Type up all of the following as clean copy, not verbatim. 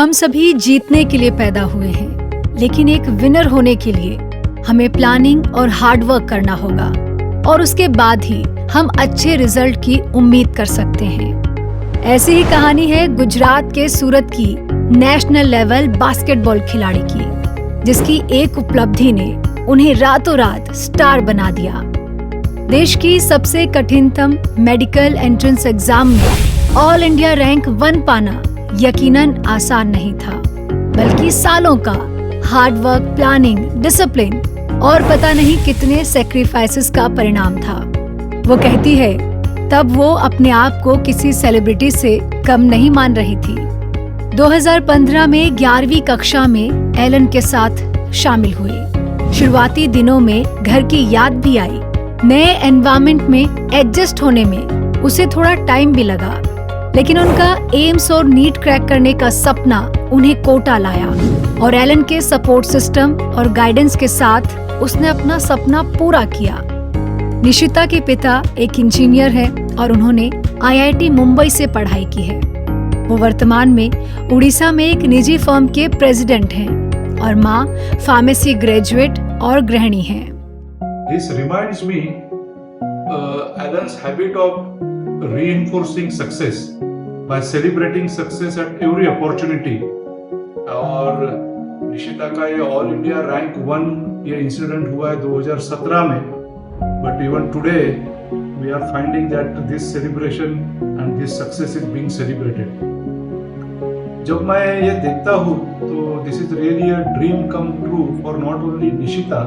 हम सभी जीतने के लिए पैदा हुए हैं, लेकिन एक विनर होने के लिए हमें प्लानिंग और हार्ड वर्क करना होगा और उसके बाद ही हम अच्छे रिजल्ट की उम्मीद कर सकते हैं। ऐसी ही कहानी है गुजरात के सूरत की नेशनल लेवल बास्केटबॉल खिलाड़ी की, जिसकी एक उपलब्धि ने उन्हें रातों रात स्टार बना दिया। देश की सबसे कठिनतम मेडिकल एंट्रेंस एग्जाम में ऑल इंडिया रैंक 1 पाना यकीनन आसान नहीं था, बल्कि सालों का हार्ड वर्क, प्लानिंग, डिसिप्लिन और पता नहीं कितने सैक्रिफाइसेस का परिणाम था। वो कहती है तब वो अपने आप को किसी सेलिब्रिटी से कम नहीं मान रही थी। 2015 में 11वीं कक्षा में एलन के साथ शामिल हुई। शुरुआती दिनों में घर की याद भी आई। नए एनवायरनमेंट में एडजस्ट होने में उसे थोड़ा टाइम भी लगा, लेकिन उनका एम्स और नीट क्रैक करने का सपना उन्हें कोटा लाया और एलन के सपोर्ट सिस्टम और गाइडेंस के साथ उसने अपना सपना पूरा किया। निशिता के पिता एक इंजीनियर हैं और उन्होंने IIT मुंबई से पढ़ाई की है। वो वर्तमान में उड़ीसा में एक निजी फर्म के प्रेसिडेंट हैं और माँ फार्मेसी ग्रेजुएट और गृहिणी हैं। This reminds me Alan's habit of reinforcing success by celebrating success at every opportunity. और निशिता का ये ऑल इंडिया रैंक 1 ये इंसिडेंट हुआ है 2017 में, but even today we are finding that this celebration and this success is being celebrated. जब मैं ये देखता हूँ तो this is really a dream come true for not only Nishita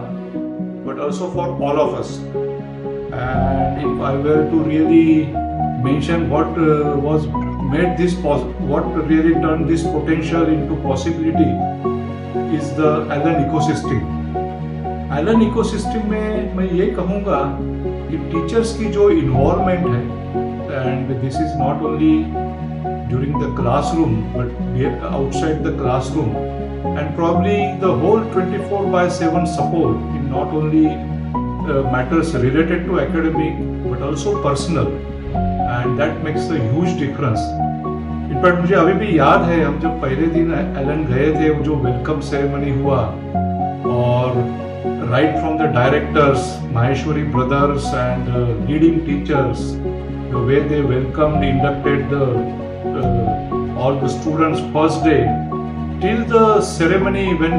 but also for all of us. And if I were to really mention what made this what really turned this potential into possibility is the Alan ecosystem. Alan ecosystem में मैं ये कहूँगा कि teachers की जो involvement है, and this is not only during the classroom but outside the classroom, and probably the whole 24/7 support in not only matters related to academic but also personal, and that makes a huge difference. In fact मुझे अभी भी याद है हम जब पहले दिन Elon गए थे, जो वेलकम सेरेमनी हुआ और right from the directors, Maheshwari brothers and leading teachers, the way they welcomed, inducted all the students first day till the ceremony when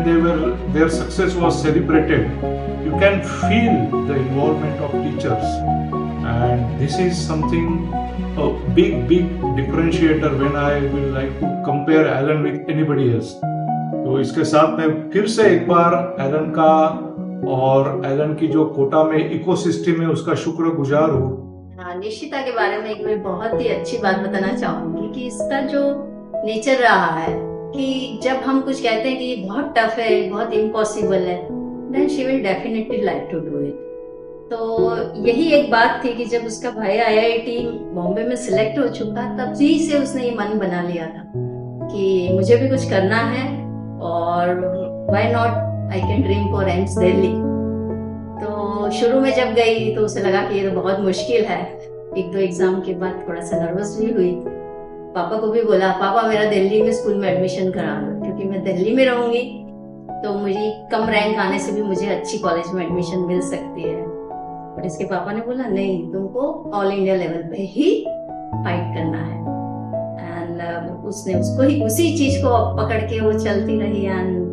their success was celebrated. You can feel the involvement of teachers, and this is something a big differentiator when I will like to compare Alan with anybody else. तो इसके साथ मैं फिर से एक बार Elon का और Elon की जो कोटा में इकोसिस्टम है उसका शुक्रगुजार हूँ। निशिता के बारे में एक मैं बहुत ही अच्छी बात बताना चाहूंगी कि इसका जो नेचर रहा है कि जब हम कुछ कहते हैं कि बहुत टफ है, बहुत इम्पॉसिबल है, then she will definitely like to do it. तो यही एक बात थी कि जब उसका भाई IIT बॉम्बे में सिलेक्ट हो चुका तब ही से उसने ये मन बना लिया था कि मुझे भी कुछ करना है और why not I can dream for AIIMS Delhi. तो शुरू में जब गई तो उसे लगा कि ये तो बहुत मुश्किल है। 1-2 एग्जाम के बाद थोड़ा सा नर्वस भी हुई। पापा को भी बोला पापा मेरा दिल्ली में स्कूल में एडमिशन करा दो, क्योंकि मैं दिल्ली में रहूंगी तो मुझे कम रैंक आने से भी मुझे अच्छी कॉलेज में एडमिशन मिल सकती है। बट इसके पापा ने बोला नहीं, तुमको ऑल इंडिया लेवल पे ही फाइट करना है। एंड उसने उसको ही उसी चीज को पकड़ के वो चलती रही। एंड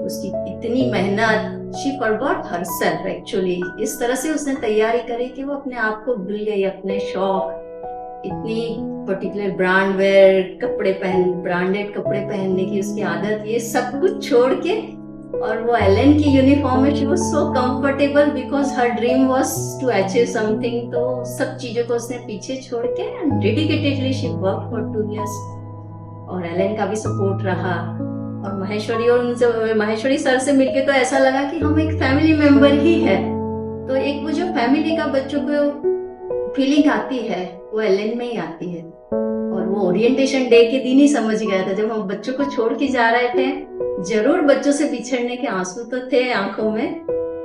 उसकी इतनी मेहनत, शी फॉरगॉट हरसेल्फ एक्चुअली। इस तरह से उसने तैयारी करी कि वो अपने आप को भूल गई, अपने शौक, इतनी पर्टिकुलर ब्रांडेड कपड़े पहनने की उसकी आदत, ये सब कुछ छोड़ के और वो एलन की यूनिफॉर्म में she was so comfortable because her dream was to achieve something. तो सब चीजों को उसने पीछे छोड़ के and dedicatedly she work for 2 years। और एलन का भी सपोर्ट रहा और महेश्वरी सर से मिलके तो ऐसा लगा कि हम एक फैमिली मेंबर ही है। तो एक वो जो फैमिली का बच्चों को फीलिंग आती है वो एलन में ही आती है। और वो ओरिएंटेशन डे के दिन ही समझ गया था जब हम बच्चों को छोड़ के जा रहे थे। जरूर बच्चों से बिछड़ने के आंसू तो थे आंखों में,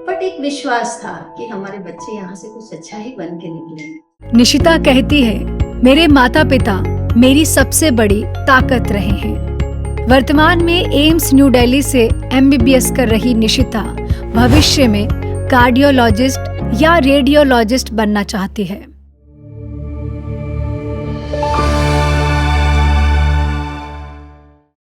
बट एक विश्वास था कि हमारे बच्चे यहाँ से कुछ अच्छा ही बन के निकलेंगे। निशिता कहती है मेरे माता पिता मेरी सबसे बड़ी ताकत रहे हैं। वर्तमान में एम्स न्यू दिल्ली से MBBS कर रही निशिता भविष्य में कार्डियोलॉजिस्ट या रेडियोलॉजिस्ट बनना चाहती है।